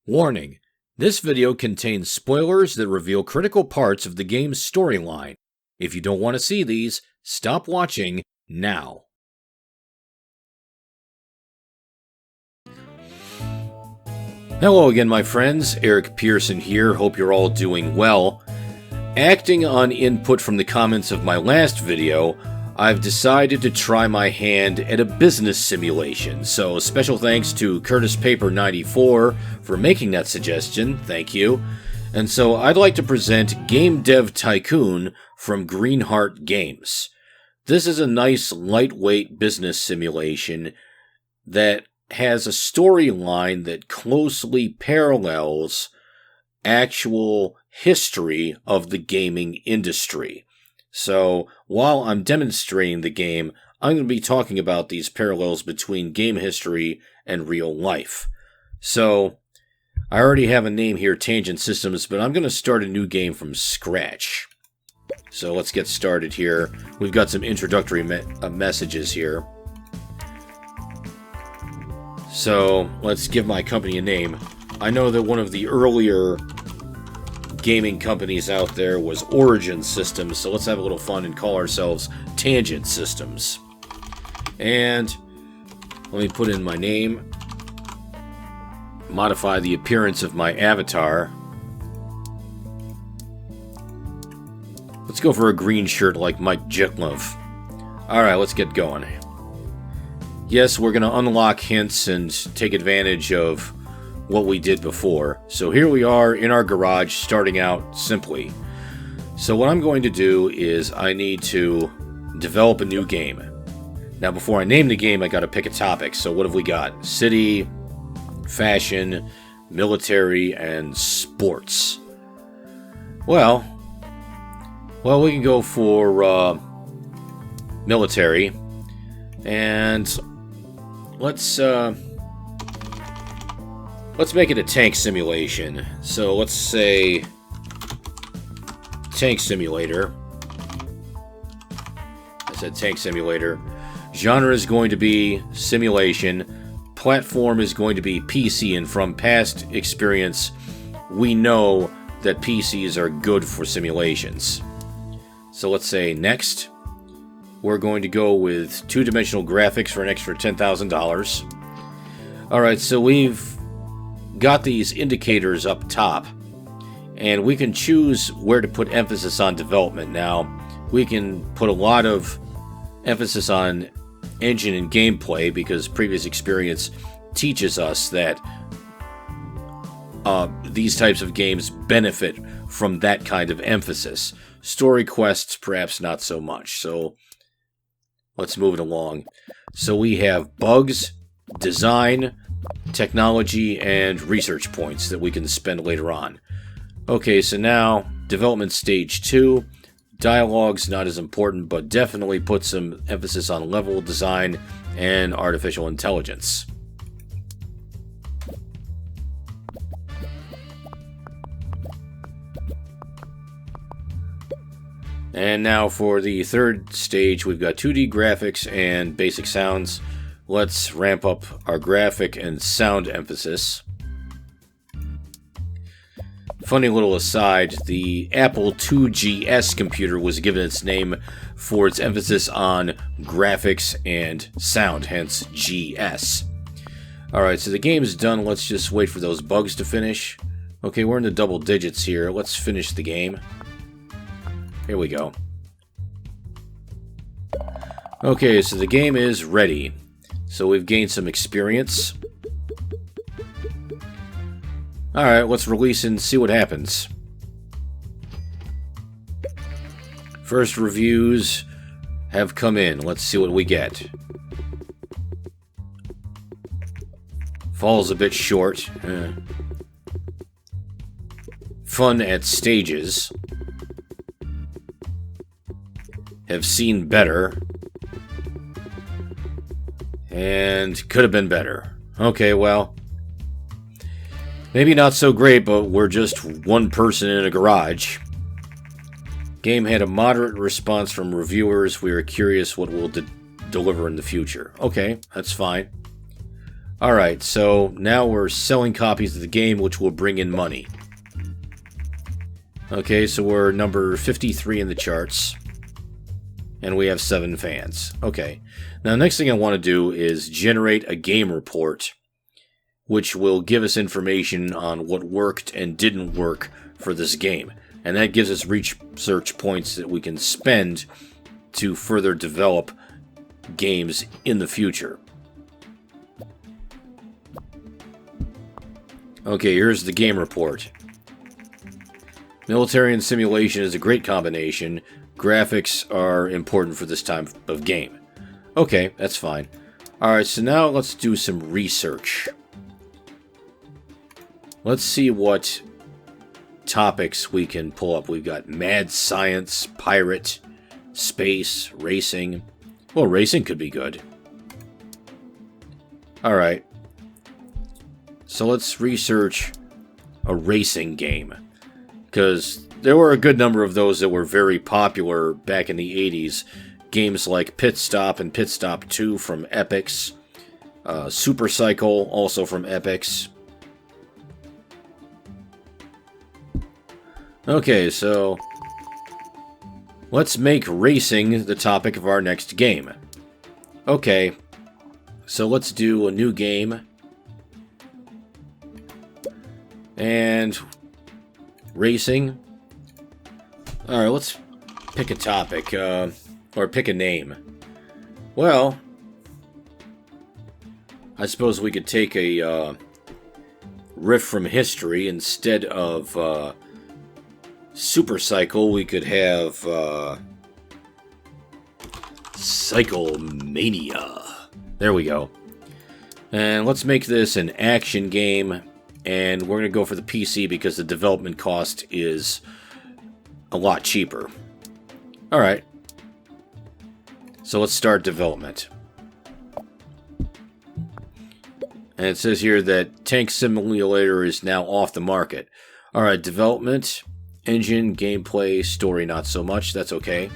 Warning: this video contains spoilers that reveal critical parts of the game's storyline. If you don't want to see these, stop watching now. Hello again, my friends. Eric Pearson here. Hope you're all doing well. Acting on input from the comments of my last video, I've decided to try my hand at a business simulation, so special thanks to CurtisPaper94 for making that suggestion, thank you. And so I'd like to present GameDev TYCOON from Greenheart Games. This is a nice lightweight business simulation that has a storyline that closely parallels actual history of the gaming industry. So, while I'm demonstrating the game, I'm going to be talking about these parallels between game history and real life. So, I already have a name here, Tangent Systems, but I'm going to start a new game from scratch. So, let's get started here. We've got some introductory messages here. So, let's give my company a name. I know that one of the earlier gaming companies out there was Origin Systems, so let's have a little fun and call ourselves Tangent Systems. And let me put in my name, modify the appearance of my avatar. Let's go for a green shirt like Mike Jitlov. Alright, let's get going. Yes, we're going to unlock hints and take advantage of what we did before. So here we are in our garage, starting out simply. So what I'm going to do is I need to develop a new game. Now before I name the game, I got to pick a topic. So what have we got? City, fashion, military, and sports. Well, we can go for military, and let's make it a tank simulation. So let's say tank simulator. I said tank simulator. Genre is going to be simulation. Platform is going to be PC, and from past experience, we know that PCs are good for simulations. So let's say next. We're going to go with two-dimensional graphics for an extra $10,000. Alright, so we've got these indicators up top, and we can choose where to put emphasis on development. Now, we can put a lot of emphasis on engine and gameplay because previous experience teaches us that these types of games benefit from that kind of emphasis. Story quests, perhaps not so much. So, let's move it along. So we have bugs, design, technology, and research points that we can spend later on. Okay, so now, development stage 2. Dialogue's not as important, but definitely put some emphasis on level design and artificial intelligence. And now for the third stage, we've got 2D graphics and basic sounds. Let's ramp up our graphic and sound emphasis. Funny little aside, the Apple IIgs computer was given its name for its emphasis on graphics and sound, hence GS. Alright, so the game is done. Let's just wait for those bugs to finish. Okay, we're in the double digits here. Let's finish the game. Here we go. Okay, so the game is ready. So we've gained some experience. Alright, let's release and see what happens. First reviews have come in. Let's see what we get. Falls a bit short. Fun at stages. Have seen better. And could have been better. Okay, well, maybe not so great, but we're just one person in a garage. Game had a moderate response from reviewers. We are curious what we'll deliver in the future. Okay, that's fine. Alright, so now we're selling copies of the game, which will bring in money. Okay, so we're number 53 in the charts. And we have 7 fans. Okay. Now, the next thing I want to do is generate a game report, which will give us information on what worked and didn't work for this game. And that gives us research points that we can spend to further develop games in the future. Okay, here's the game report. Military and simulation is a great combination. Graphics are important for this type of game. Okay, that's fine. Alright, so now let's do some research. Let's see what topics we can pull up. We've got mad science, pirate, space, racing. Well, racing could be good. Alright. So let's research a racing game. Because there were a good number of those that were very popular back in the 80s. Games like Pit Stop and Pit Stop 2 from Epix. Super Cycle, also from Epix. Okay, so let's make racing the topic of our next game. Okay, so let's do a new game. And racing. Alright, let's pick a topic, or pick a name. Well, I suppose we could take a riff from history. Instead of Super Cycle, we could have Cycle Mania. There we go. And let's make this an action game. And we're going to go for the PC because the development cost is a lot cheaper. Alright. So let's start development. And it says here that Tank Simulator is now off the market. Alright, development, engine, gameplay, story not so much. That's okay.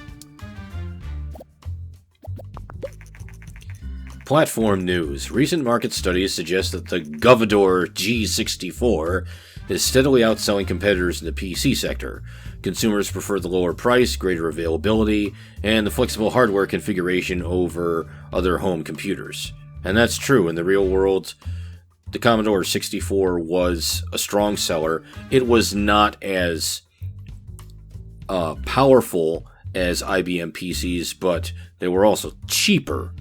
Platform news. Recent market studies suggest that the Govador G64 is steadily outselling competitors in the PC sector. Consumers prefer the lower price, greater availability, and the flexible hardware configuration over other home computers. And that's true. In the real world, the Commodore 64 was a strong seller. It was not as powerful as IBM PCs, but they were also cheaper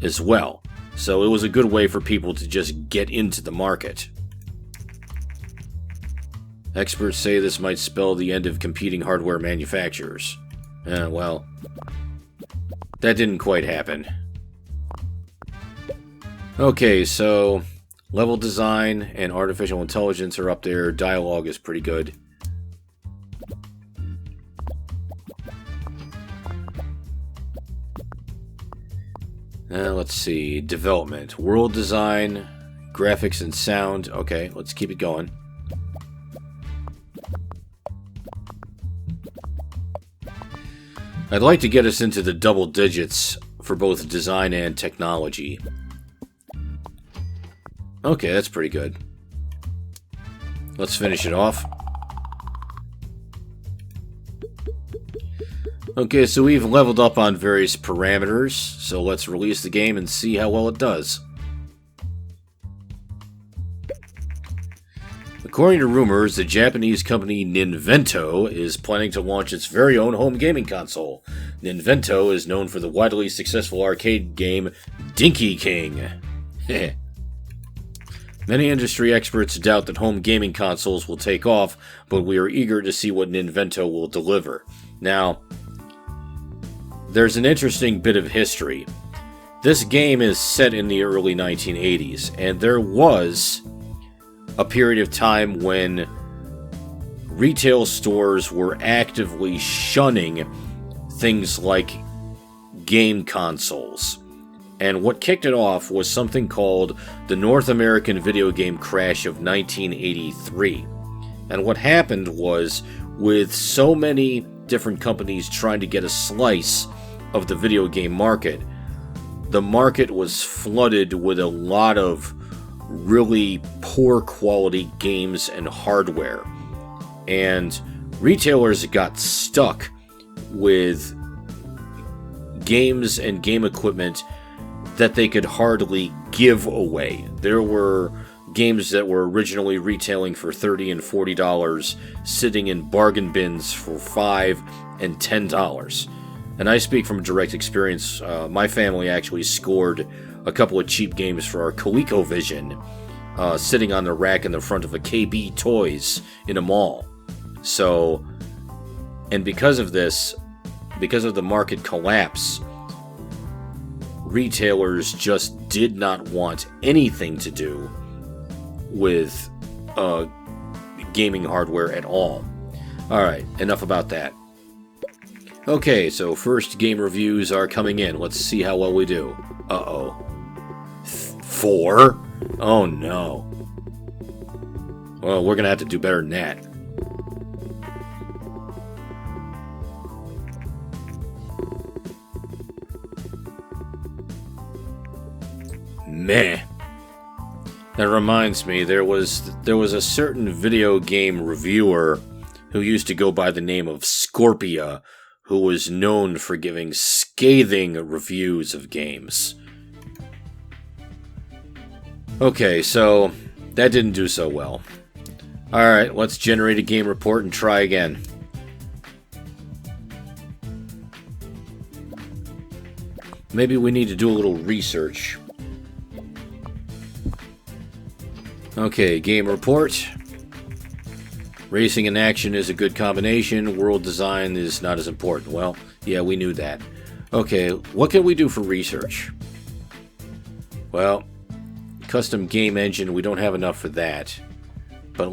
as well. So it was a good way for people to just get into the market. Experts say this might spell the end of competing hardware manufacturers. Well, that didn't quite happen. Okay, so level design and artificial intelligence are up there. Dialogue is pretty good. Let's see. Development. World design, graphics and sound. Okay, let's keep it going. I'd like to get us into the double digits for both design and technology. Okay, that's pretty good. Let's finish it off. Okay, so we've leveled up on various parameters, so let's release the game and see how well it does. According to rumors, the Japanese company Ninvento is planning to launch its very own home gaming console. Ninvento is known for the widely successful arcade game Dinky King. Many industry experts doubt that home gaming consoles will take off, but we are eager to see what Ninvento will deliver. Now, there's an interesting bit of history. This game is set in the early 1980s, and there was a period of time when retail stores were actively shunning things like game consoles. And what kicked it off was something called the North American Video Game Crash of 1983. And what happened was, with so many different companies trying to get a slice of the video game market, the market was flooded with a lot of really poor quality games and hardware. And retailers got stuck with games and game equipment that they could hardly give away. There were games that were originally retailing for $30 and $40 sitting in bargain bins for $5 and $10. And I speak from direct experience. My family actually scored a couple of cheap games for our ColecoVision sitting on the rack in the front of a KB Toys in a mall. So, and because of this, because of the market collapse, retailers just did not want anything to do with gaming hardware at all. Alright, enough about that. Okay, so first game reviews are coming in. Let's see how well we do. Uh-oh. 4? Oh no. Well, we're gonna have to do better than that. Meh. That reminds me, there was a certain video game reviewer who used to go by the name of Scorpia, who was known for giving scathing reviews of games. Okay, so that didn't do so well. Alright, let's generate a game report and try again. Maybe we need to do a little research. Okay, game report. Racing and action is a good combination. World design is not as important. Well, yeah, we knew that. Okay, what can we do for research? Well, custom game engine, we don't have enough for that. But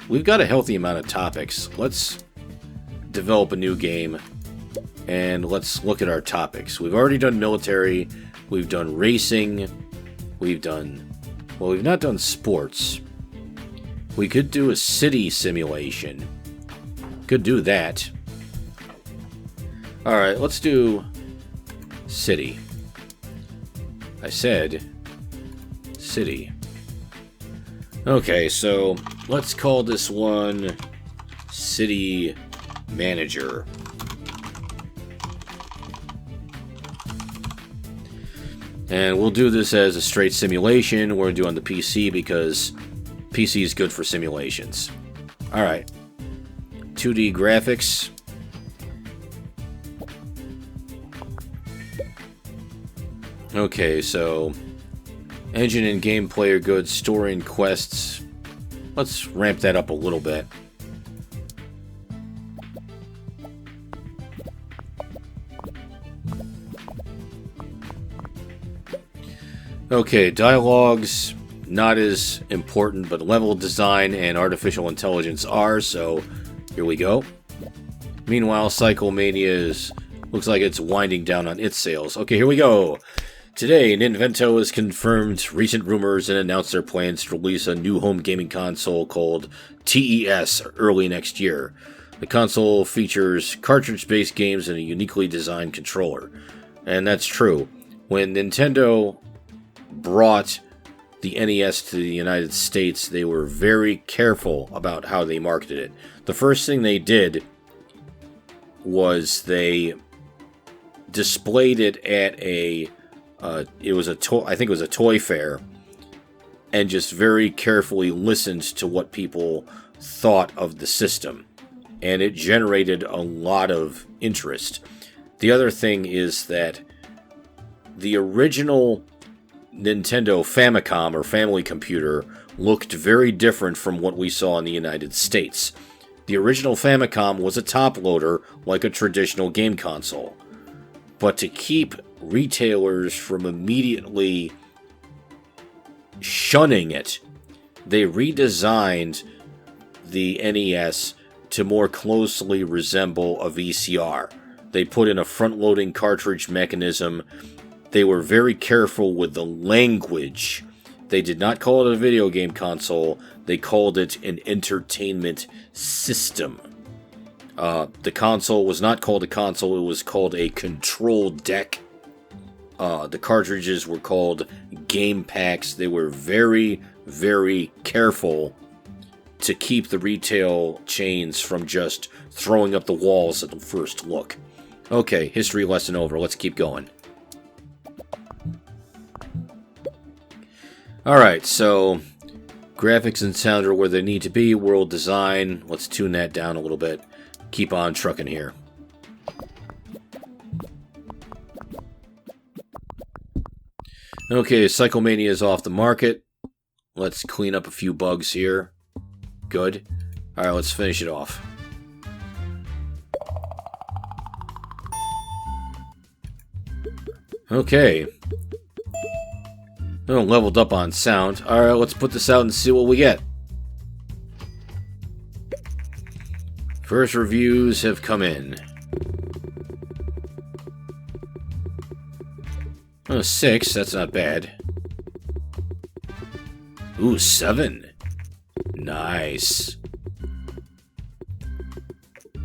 we've got a healthy amount of topics. Let's develop a new game, and let's look at our topics. We've already done military, we've done racing, we've not done sports. We could do a city simulation. Could do that. Alright, let's do city. I said city. Okay, so let's call this one City Manager. And we'll do this as a straight simulation. We're going to do it on the PC because PC is good for simulations. Alright. 2D graphics. Okay, so engine and gameplay are good. Story and quests. Let's ramp that up a little bit. Okay, dialogues, not as important, but level design and artificial intelligence are, so here we go. Meanwhile, Psychomania looks like it's winding down on its sales. Okay, here we go. Today, Ninvento has confirmed recent rumors and announced their plans to release a new home gaming console called TES early next year. The console features cartridge-based games and a uniquely designed controller. And that's true. When Nintendo brought the NES to the United States, they were very careful about how they marketed it. The first thing they did was they displayed it at I think it was a toy fair, and just very carefully listened to what people thought of the system, and it generated a lot of interest. The other thing is that the original Nintendo Famicom or Family Computer looked very different from what we saw in the United States. The original Famicom was a top loader like a traditional game console. But to keep retailers from immediately shunning it, they redesigned the NES to more closely resemble a VCR. They put in a front-loading cartridge mechanism. They were very careful with the language. They did not call it a video game console. They called it an entertainment system. The console was not called a console. It was called a control deck. the cartridges were called game packs. They were very, very careful to keep the retail chains from just throwing up the walls at the first look. Okay, history lesson over. Let's keep going. Alright, so graphics and sound are where they need to be. World design, let's tune that down a little bit. Keep on trucking here. Okay, Psychomania is off the market. Let's clean up a few bugs here. Good. Alright, let's finish it off. Okay. Oh, leveled up on sound. Alright, let's put this out and see what we get. First reviews have come in. Oh, 6, that's not bad. Ooh, 7. Nice.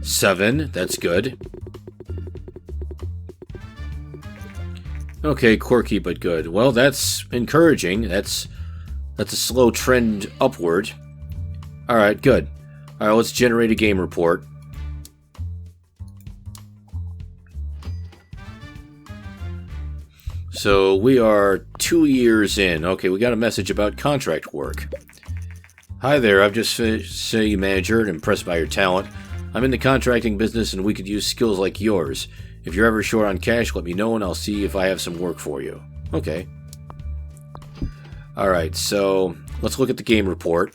7, that's good. Okay, quirky but good. Well, that's encouraging. That's a slow trend upward. Alright, good. Alright, let's generate a game report. So, we are 2 years in. Okay, we got a message about contract work. Hi there, I've just finished city manager and impressed by your talent. I'm in the contracting business and we could use skills like yours. If you're ever short on cash, let me know and I'll see if I have some work for you. Okay. Alright, so let's look at the game report.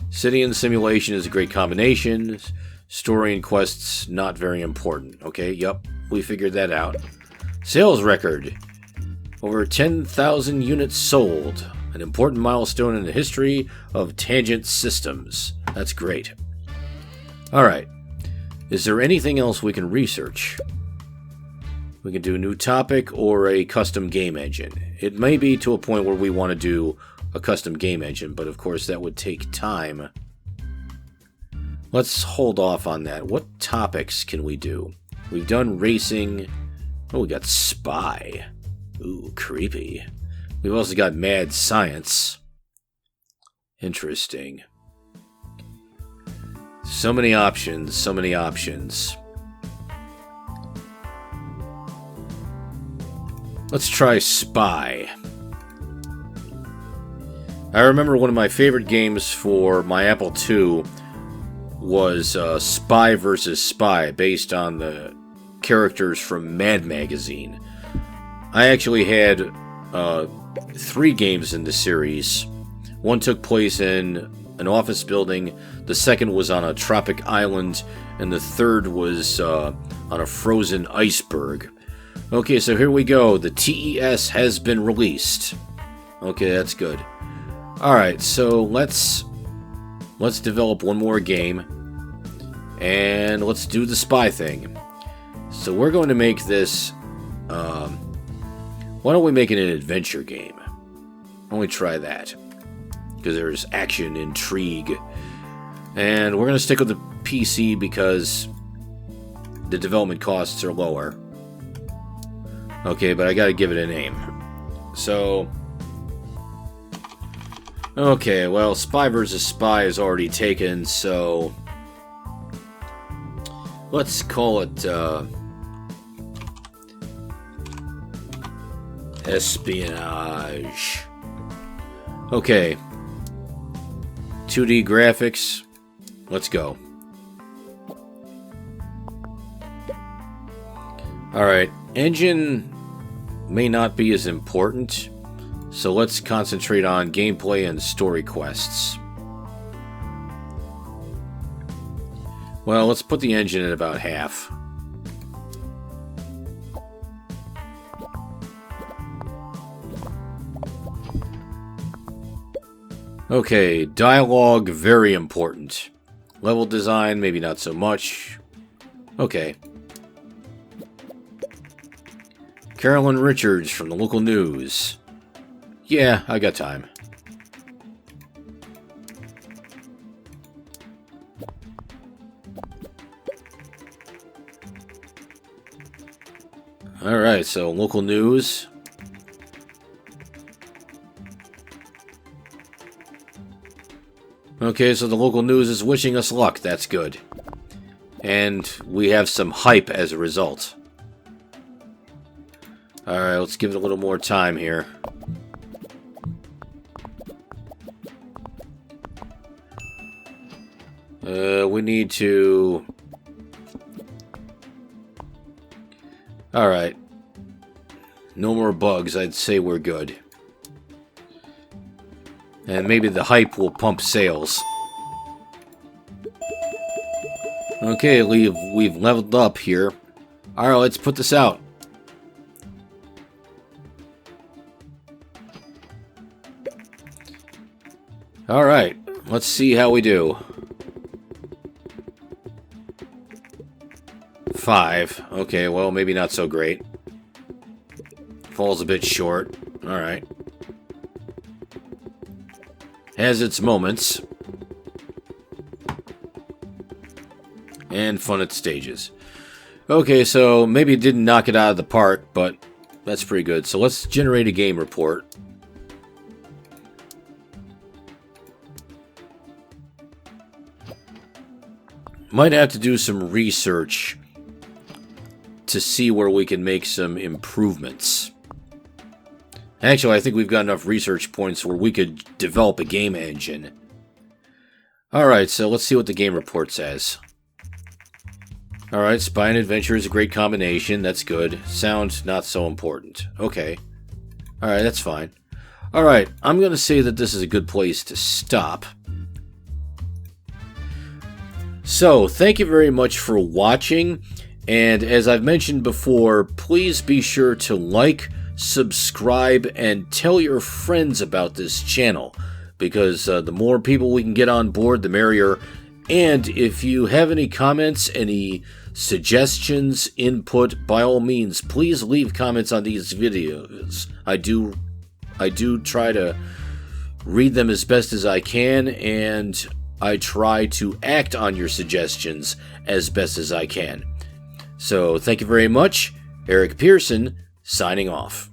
City and simulation is a great combination. Story and quests, not very important. Okay, yep, we figured that out. Sales record. Over 10,000 units sold. An important milestone in the history of tangent systems. That's great. Alright. Is there anything else we can research? We can do a new topic or a custom game engine. It may be to a point where we want to do a custom game engine, but of course that would take time. Let's hold off on that. What topics can we do? We've done racing. Oh, we got spy. Ooh, creepy. We've also got mad science. Interesting. So many options, so many options. Let's try Spy. I remember one of my favorite games for my Apple II was Spy vs. Spy, based on the characters from Mad Magazine. I actually had 3 games in the series. One took place in an office building, the second was on a tropic island, and the third was on a frozen iceberg. Okay, so here we go. The TES has been released. Okay, that's good. Alright, so let's develop one more game, and let's do the spy thing. So we're going to make this, why don't we make it an adventure game? Why don't we try that? Because there's action, intrigue. And we're going to stick with the PC because the development costs are lower. Okay, but I got to give it a name. So, okay, well, Spy vs. Spy is already taken, so let's call it espionage. Okay. 2D graphics. Let's go. Alright, engine may not be as important, so let's concentrate on gameplay and story quests. Well, let's put the engine at about half. Okay, dialogue, very important. Level design, maybe not so much. Okay. Carolyn Richards from the local news. Yeah, I got time. Alright, so local news. Okay, so the local news is wishing us luck. That's good. And we have some hype as a result. Alright, let's give it a little more time here. We need to... Alright. No more bugs. I'd say we're good. And maybe the hype will pump sales. Okay, we've leveled up here. Alright, let's put this out. Alright, let's see how we do. 5. Okay, well, maybe not so great. Falls a bit short. Alright. Has its moments. And fun at stages. Okay, so maybe it didn't knock it out of the park, but that's pretty good. So let's generate a game report. Might have to do some research to see where we can make some improvements. Actually, I think we've got enough research points where we could develop a game engine. Alright, so let's see what the game report says. Alright, spy and adventure is a great combination. That's good. Sound, not so important. Okay. Alright, that's fine. Alright, I'm going to say that this is a good place to stop. So, thank you very much for watching. And as I've mentioned before, please be sure to like, subscribe, and tell your friends about this channel. Because the more people we can get on board, the merrier. And if you have any comments, any suggestions, input, by all means, please leave comments on these videos. I do try to read them as best as I can, and I try to act on your suggestions as best as I can. So, thank you very much. Eric Pearson, signing off.